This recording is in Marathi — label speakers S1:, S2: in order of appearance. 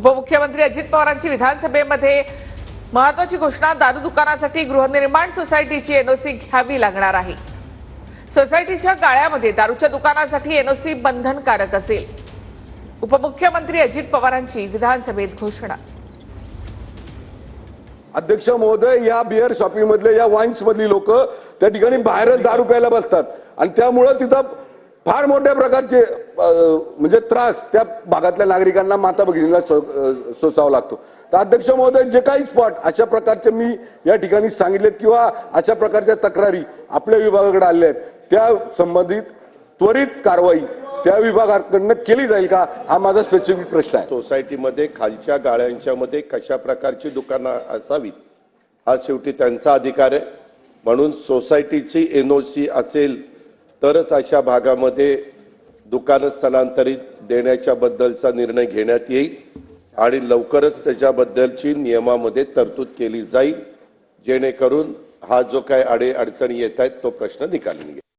S1: उपमुख्यमंत्री अजित पवारांची विधानसभेमध्ये महत्त्वाची घोषणा। दारू दुकानासाठी गृहनिर्माण सोसायटीची एनओसी घ्यावी लागणार आहे। सोसायटीच्या गाळ्यामध्ये दारूच्या दुकानासाठी एनओसी बंधनकारक असेल। उपमुख्यमंत्री अजित पवारांची विधानसभेत घोषणा।
S2: अध्यक्ष महोदय, या बियर शॉपिंग मधले या वाईन्स मधली लोक त्या ठिकाणी बाहेरच दारू प्यायला बसतात आणि त्यामुळे तिथं फार मोठ्या प्रकारचे म्हणजे त्रास त्या भागातल्या नागरिकांना माता भगिनीला सोसावा लागतो। तर अध्यक्ष महोदय, जे काही स्पॉट अशा प्रकारचे मी या ठिकाणी सांगितलेत किंवा अशा प्रकारच्या तक्रारी आपल्या विभागाकडे आल्या आहेत, त्या संबंधित त्वरित कारवाई त्या विभागाकडून केली जाईल का, हा माझा स्पेसिफिक प्रश्न आहे।
S3: सोसायटीमध्ये खालच्या गाळ्यांच्या मध्ये कशा प्रकारची दुकानं असावीत हा शेवटी त्यांचा अधिकार आहे। म्हणून सोसायटीची एनओसी असेल तरच अशा भागामध्ये दुकानं स्थलांतरित देण्याच्या बद्दलचा निर्णय घेण्यात येईल आणि लवकरच त्याच्याबद्दलची नियमामध्ये तरतूद केली जाईल, जेणेकरून हा जो काही अडचणी येत आहेत तो प्रश्न निकाली निघेल।